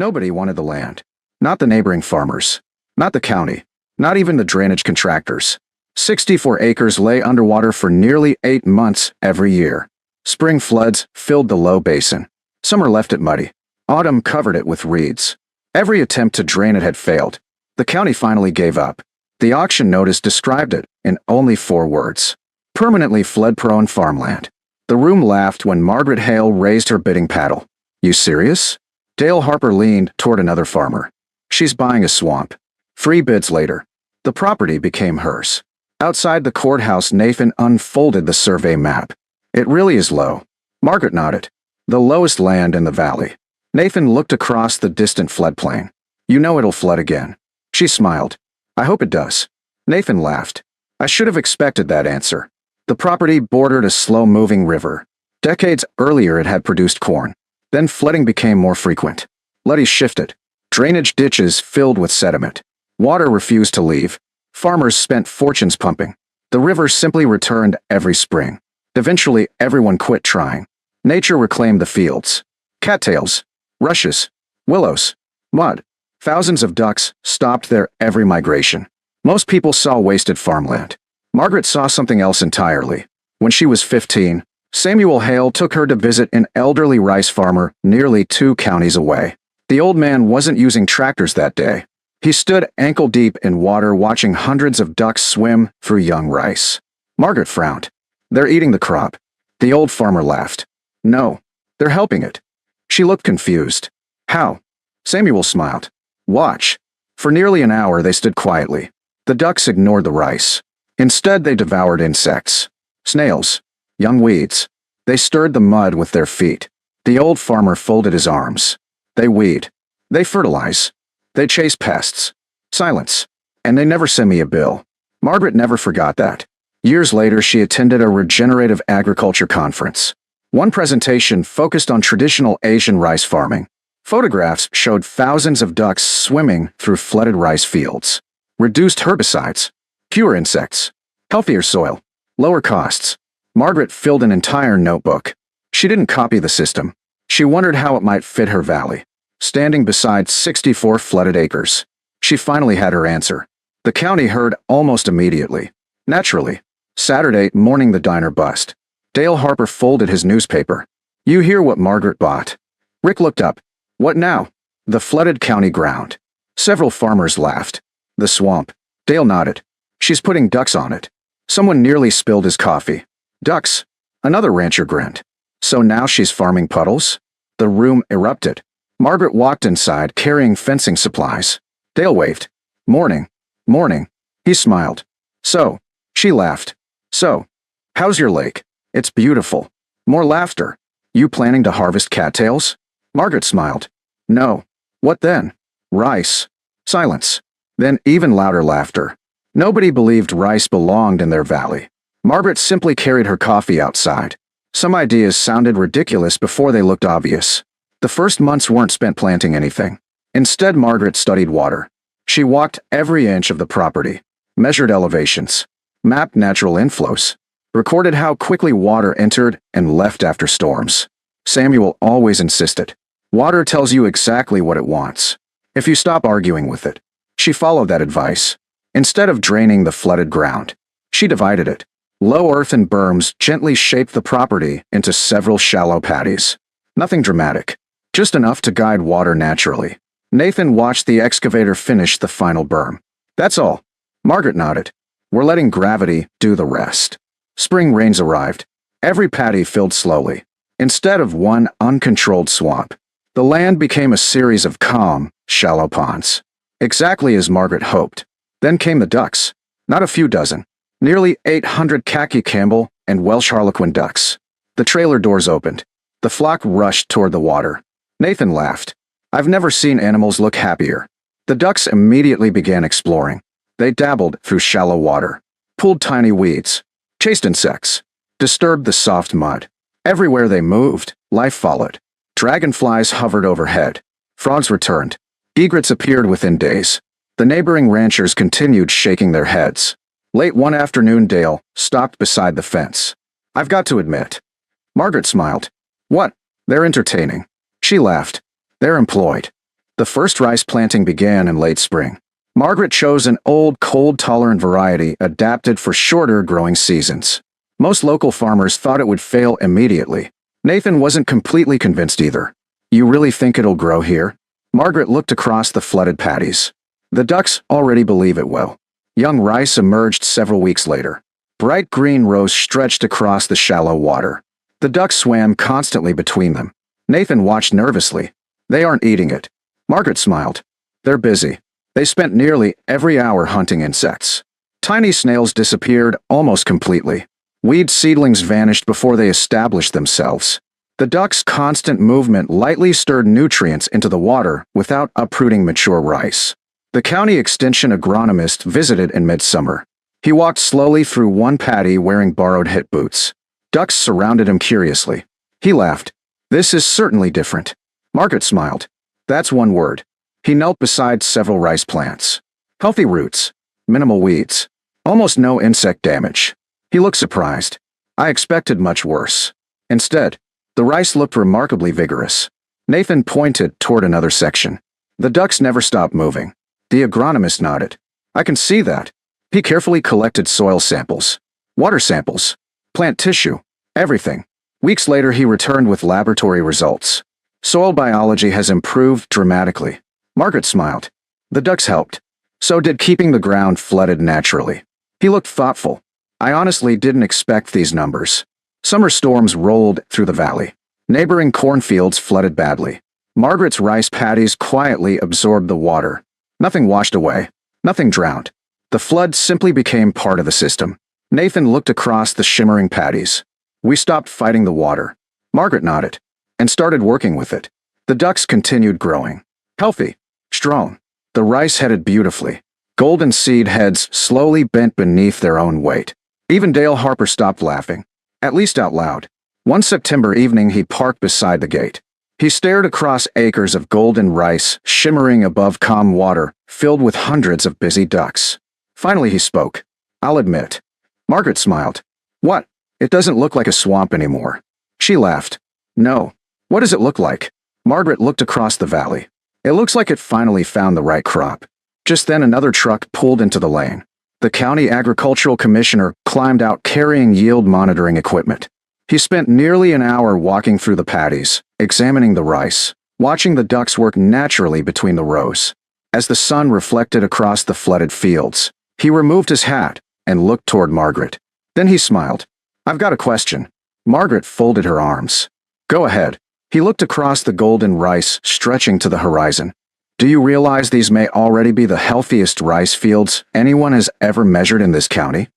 Nobody wanted the land. Not the neighboring farmers. Not the county. Not even the drainage contractors. 64 acres lay underwater for nearly 8 months every year. Spring floods filled the low basin. Summer left it muddy. Autumn covered it with reeds. Every attempt to drain it had failed. The county finally gave up. The auction notice described it in only 4 words. Permanently flood-prone farmland. The room laughed when Margaret Hale raised her bidding paddle. You serious? Dale Harper leaned toward another farmer. She's buying a swamp. 3 bids later, the property became hers. Outside the courthouse, Nathan unfolded the survey map. It really is low. Margaret nodded. The lowest land in the valley. Nathan looked across the distant floodplain. You know it'll flood again. She smiled. I hope it does. Nathan laughed. I should have expected that answer. The property bordered a slow-moving river. Decades earlier it had produced corn. Then flooding became more frequent. Levees shifted. Drainage ditches filled with sediment. Water refused to leave. Farmers spent fortunes pumping. The river simply returned every spring. Eventually, everyone quit trying. Nature reclaimed the fields. Cattails, rushes, willows, mud. Thousands of ducks stopped their every migration. Most people saw wasted farmland. Margaret saw something else entirely. When she was 15, Samuel Hale took her to visit an elderly rice farmer nearly 2 counties away. The old man wasn't using tractors that day. He stood ankle-deep in water watching hundreds of ducks swim through young rice. Margaret frowned. They're eating the crop. The old farmer laughed. No, they're helping it. She looked confused. How? Samuel smiled. Watch. For nearly an hour they stood quietly. The ducks ignored the rice. Instead they devoured insects. Snails. Young weeds. They stirred the mud with their feet. The old farmer folded his arms. They weed. They fertilize. They chase pests. Silence. And they never sent me a bill. Margaret never forgot that. Years later she attended a regenerative agriculture conference. One presentation focused on traditional Asian rice farming. Photographs showed thousands of ducks swimming through flooded rice fields. Reduced herbicides. Fewer insects. Healthier soil. Lower costs. Margaret filled an entire notebook. She didn't copy the system. She wondered how it might fit her valley. Standing beside 64 flooded acres, she finally had her answer. The county heard almost immediately. Naturally. Saturday morning the diner bust. Dale Harper folded his newspaper. You hear what Margaret bought? Rick looked up. What now? The flooded county ground. Several farmers laughed. The swamp. Dale nodded. She's putting ducks on it. Someone nearly spilled his coffee. Ducks. Another rancher grinned. So now she's farming puddles? The room erupted. Margaret walked inside carrying fencing supplies. Dale waved. Morning. Morning. He smiled. So. She laughed. So. How's your lake? It's beautiful. More laughter. You planning to harvest cattails? Margaret smiled. No. What then? Rice. Silence. Then even louder laughter. Nobody believed rice belonged in their valley. Margaret simply carried her coffee outside. Some ideas sounded ridiculous before they looked obvious. The first months weren't spent planting anything. Instead, Margaret studied water. She walked every inch of the property, measured elevations, mapped natural inflows, recorded how quickly water entered and left after storms. Samuel always insisted. Water tells you exactly what it wants. If you stop arguing with it. She followed that advice. Instead of draining the flooded ground, she divided it. Low earthen berms gently shaped the property into several shallow paddies. Nothing dramatic. Just enough to guide water naturally. Nathan watched the excavator finish the final berm. That's all. Margaret nodded. We're letting gravity do the rest. Spring rains arrived. Every paddy filled slowly. Instead of one uncontrolled swamp, the land became a series of calm, shallow ponds. Exactly as Margaret hoped. Then came the ducks. Not a few dozen. Nearly 800 khaki Campbell and Welsh Harlequin ducks. The trailer doors opened. The flock rushed toward the water. Nathan laughed. I've never seen animals look happier. The ducks immediately began exploring. They dabbled through shallow water, pulled tiny weeds, chased insects, disturbed the soft mud. Everywhere they moved, life followed. Dragonflies hovered overhead. Frogs returned. Egrets appeared within days. The neighboring ranchers continued shaking their heads. Late one afternoon, Dale stopped beside the fence. I've got to admit. Margaret smiled. What? They're entertaining. She laughed. They're employed. The first rice planting began in late spring. Margaret chose an old, cold-tolerant variety adapted for shorter growing seasons. Most local farmers thought it would fail immediately. Nathan wasn't completely convinced either. "You really think it'll grow here?" Margaret looked across the flooded paddies. "The ducks already believe it will." Young rice emerged several weeks later. Bright green rows stretched across the shallow water. The ducks swam constantly between them. Nathan watched nervously. "They aren't eating it." Margaret smiled. "They're busy." They spent nearly every hour hunting insects. Tiny snails disappeared almost completely. Weed seedlings vanished before they established themselves. The ducks' constant movement lightly stirred nutrients into the water without uprooting mature rice. The county extension agronomist visited in midsummer. He walked slowly through one paddy wearing borrowed hit boots. Ducks surrounded him curiously. He laughed. "This is certainly different." Margaret smiled. "That's one word." He knelt beside several rice plants. Healthy roots. Minimal weeds. Almost no insect damage. He looked surprised. "I expected much worse." Instead, the rice looked remarkably vigorous. Nathan pointed toward another section. "The ducks never stopped moving." The agronomist nodded. "I can see that." He carefully collected soil samples, water samples, plant tissue, everything. Weeks later, he returned with laboratory results. Soil biology has improved dramatically. Margaret smiled. The ducks helped. So did keeping the ground flooded naturally. He looked thoughtful. "I honestly didn't expect these numbers." Summer storms rolled through the valley. Neighboring cornfields flooded badly. Margaret's rice paddies quietly absorbed the water. Nothing washed away. Nothing drowned. The flood simply became part of the system. Nathan looked across the shimmering paddies. "We stopped fighting the water." Margaret nodded. "And started working with it." The ducks continued growing. Healthy. Strong. The rice headed beautifully. Golden seed heads slowly bent beneath their own weight. Even Dale Harper stopped laughing. At least out loud. One September evening he parked beside the gate. He stared across acres of golden rice shimmering above calm water, filled with hundreds of busy ducks. Finally he spoke. "I'll admit." Margaret smiled. "What? It doesn't look like a swamp anymore." She laughed. "No. What does it look like?" Margaret looked across the valley. "It looks like it finally found the right crop." Just then another truck pulled into the lane. The county agricultural commissioner climbed out carrying yield monitoring equipment. He spent nearly an hour walking through the paddies, examining the rice, watching the ducks work naturally between the rows. As the sun reflected across the flooded fields, he removed his hat and looked toward Margaret. Then he smiled. "I've got a question." Margaret folded her arms. "Go ahead." He looked across the golden rice stretching to the horizon. "Do you realize these may already be the healthiest rice fields anyone has ever measured in this county?"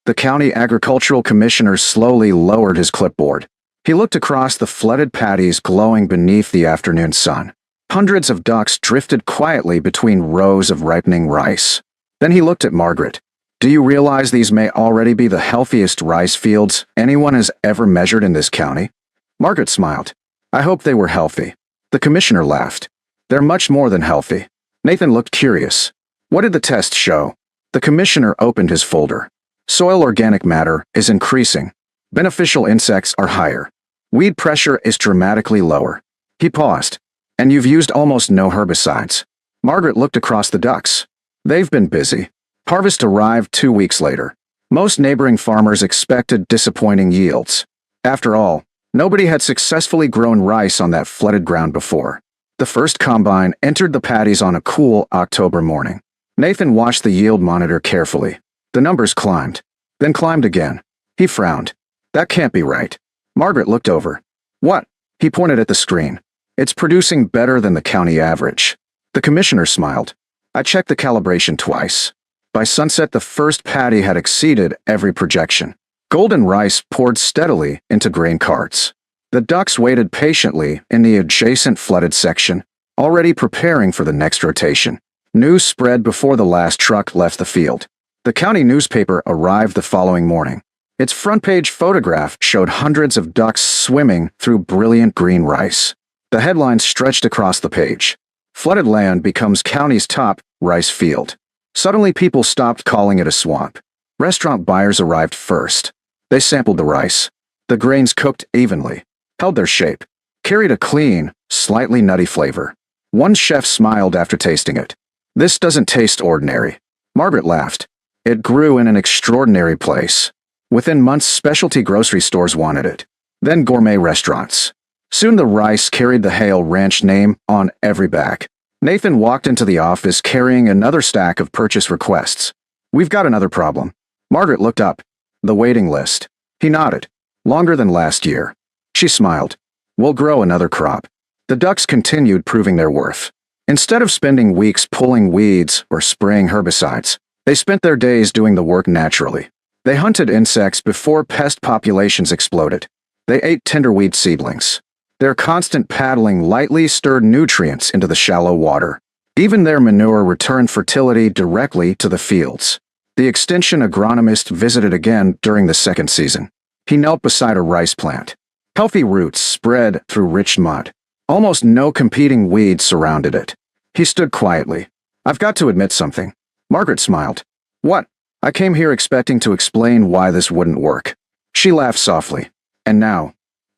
The county agricultural commissioner slowly lowered his clipboard. He looked across the flooded paddies glowing beneath the afternoon sun. Hundreds of ducks drifted quietly between rows of ripening rice. Then he looked at Margaret. "Do you realize these may already be the healthiest rice fields anyone has ever measured in this county?" Margaret smiled. "I hope they were healthy." The commissioner laughed. "They're much more than healthy." Nathan looked curious. "What did the test show?" The commissioner opened his folder. "Soil organic matter is increasing. Beneficial insects are higher. Weed pressure is dramatically lower." He paused. "And you've used almost no herbicides." Margaret looked across the ducks. "They've been busy." Harvest arrived 2 weeks later. Most neighboring farmers expected disappointing yields. After all, nobody had successfully grown rice on that flooded ground before. The first combine entered the paddies on a cool October morning. Nathan watched the yield monitor carefully. The numbers climbed, then climbed again. He frowned. "That can't be right." Margaret looked over. "What?" He pointed at the screen. "It's producing better than the county average." The commissioner smiled. "I checked the calibration twice." By sunset, the first paddy had exceeded every projection. Golden rice poured steadily into grain carts. The ducks waited patiently in the adjacent flooded section, already preparing for the next rotation. News spread before the last truck left the field. The county newspaper arrived the following morning. Its front-page photograph showed hundreds of ducks swimming through brilliant green rice. The headline stretched across the page. "Flooded land becomes county's top rice field." Suddenly people stopped calling it a swamp. Restaurant buyers arrived first. They sampled the rice. The grains cooked evenly, held their shape, carried a clean, slightly nutty flavor. One chef smiled after tasting it. "This doesn't taste ordinary." Margaret laughed. "It grew in an extraordinary place. Within months, specialty grocery stores wanted it. Then gourmet restaurants. Soon the rice carried the Hale Ranch name on every bag." Nathan walked into the office carrying another stack of purchase requests. "We've got another problem." Margaret looked up. "The waiting list." He nodded. "Longer than last year." She smiled. "We'll grow another crop." The ducks continued proving their worth. Instead of spending weeks pulling weeds or spraying herbicides, they spent their days doing the work naturally. They hunted insects before pest populations exploded. They ate tinderweed seedlings. Their constant paddling lightly stirred nutrients into the shallow water. Even their manure returned fertility directly to the fields. The extension agronomist visited again during the second season. He knelt beside a rice plant. Healthy roots spread through rich mud. Almost no competing weeds surrounded it. He stood quietly. "I've got to admit something." Margaret smiled. "What?" "I came here expecting to explain why this wouldn't work." She laughed softly. "And now,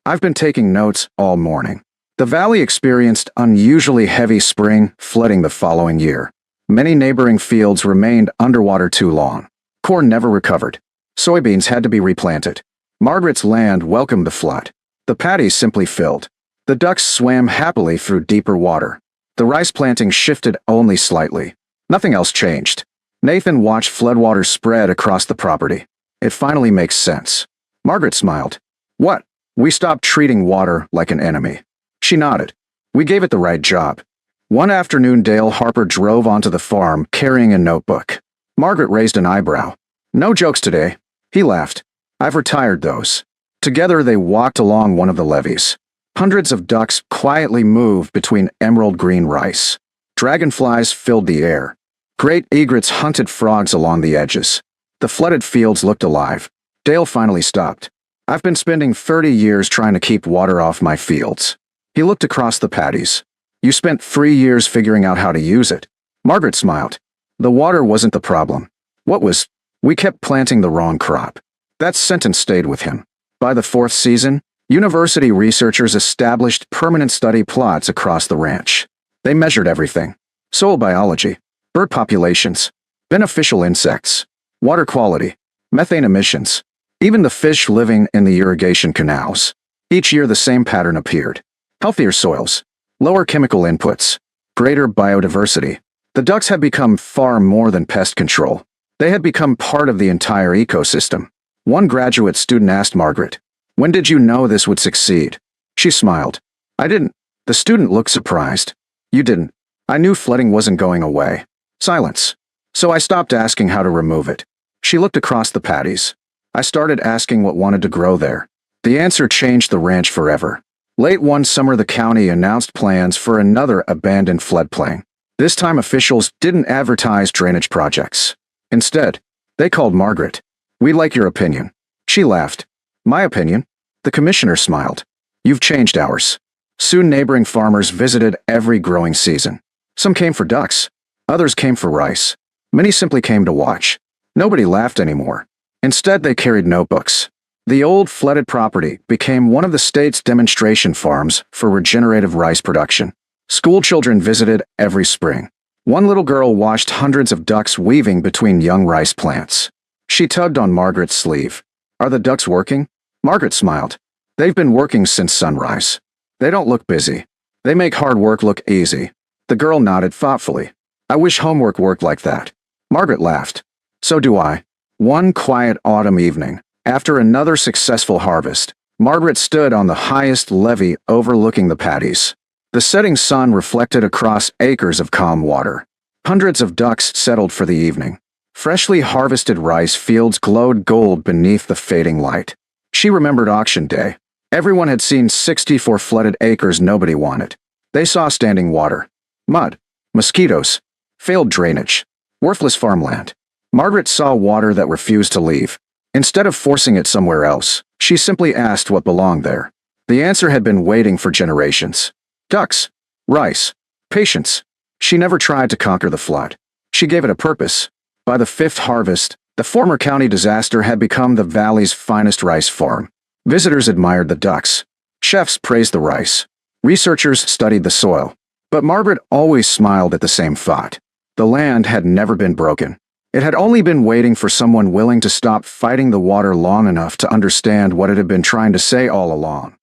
I've been taking notes all morning." The valley experienced unusually heavy spring flooding the following year. Many neighboring fields remained underwater too long. Corn never recovered. Soybeans had to be replanted. Margaret's land welcomed the flood. The paddies simply filled. The ducks swam happily through deeper water. The rice planting shifted only slightly. Nothing else changed. Nathan watched floodwaters spread across the property. "It finally makes sense." Margaret smiled. "What?" "We stopped treating water like an enemy." She nodded. "We gave it the right job." One afternoon, Dale Harper drove onto the farm carrying a notebook. Margaret raised an eyebrow. "No jokes today." He laughed. "I've retired those." Together they walked along one of the levees. Hundreds of ducks quietly moved between emerald green rice. Dragonflies filled the air. Great egrets hunted frogs along the edges. The flooded fields looked alive. Dale finally stopped. "I've been spending 30 years trying to keep water off my fields." He looked across the paddies. "You spent 3 years figuring out how to use it." Margaret smiled. "The water wasn't the problem. What was? We kept planting the wrong crop." That sentence stayed with him. By the 4th season, university researchers established permanent study plots across the ranch. They measured everything: soil biology, bird populations, beneficial insects, water quality, methane emissions, even the fish living in the irrigation canals. Each year the same pattern appeared: healthier soils, lower chemical inputs, greater biodiversity. The ducks had become far more than pest control. They had become part of the entire ecosystem. One graduate student asked Margaret, "When did you know this would succeed?" She smiled. "I didn't." The student looked surprised. "You didn't." "I knew flooding wasn't going away." Silence. "So I stopped asking how to remove it." She looked across the paddies. "I started asking what wanted to grow there." The answer changed the ranch forever. Late one summer, the county announced plans for another abandoned floodplain. This time officials didn't advertise drainage projects. Instead, they called Margaret. "We'd like your opinion." She laughed. "My opinion?" The commissioner smiled. "You've changed ours." Soon neighboring farmers visited every growing season. Some came for ducks. Others came for rice. Many simply came to watch. Nobody laughed anymore. Instead, they carried notebooks. The old flooded property became one of the state's demonstration farms for regenerative rice production. School children visited every spring. One little girl watched hundreds of ducks weaving between young rice plants. She tugged on Margaret's sleeve. "Are the ducks working?" Margaret smiled. "They've been working since sunrise. They don't look busy. They make hard work look easy." The girl nodded thoughtfully. "I wish homework worked like that." Margaret laughed. "So do I." One quiet autumn evening, after another successful harvest, Margaret stood on the highest levee overlooking the paddies. The setting sun reflected across acres of calm water. Hundreds of ducks settled for the evening. Freshly harvested rice fields glowed gold beneath the fading light. She remembered auction day. Everyone had seen 64 flooded acres nobody wanted. They saw standing water, mud, mosquitoes, failed drainage, worthless farmland. Margaret saw water that refused to leave. Instead of forcing it somewhere else, she simply asked what belonged there. The answer had been waiting for generations. Ducks, rice, patience. She never tried to conquer the flood. She gave it a purpose. By the 5th harvest, the former county disaster had become the valley's finest rice farm. Visitors admired the ducks. Chefs praised the rice. Researchers studied the soil. But Margaret always smiled at the same thought. The land had never been broken. It had only been waiting for someone willing to stop fighting the water long enough to understand what it had been trying to say all along.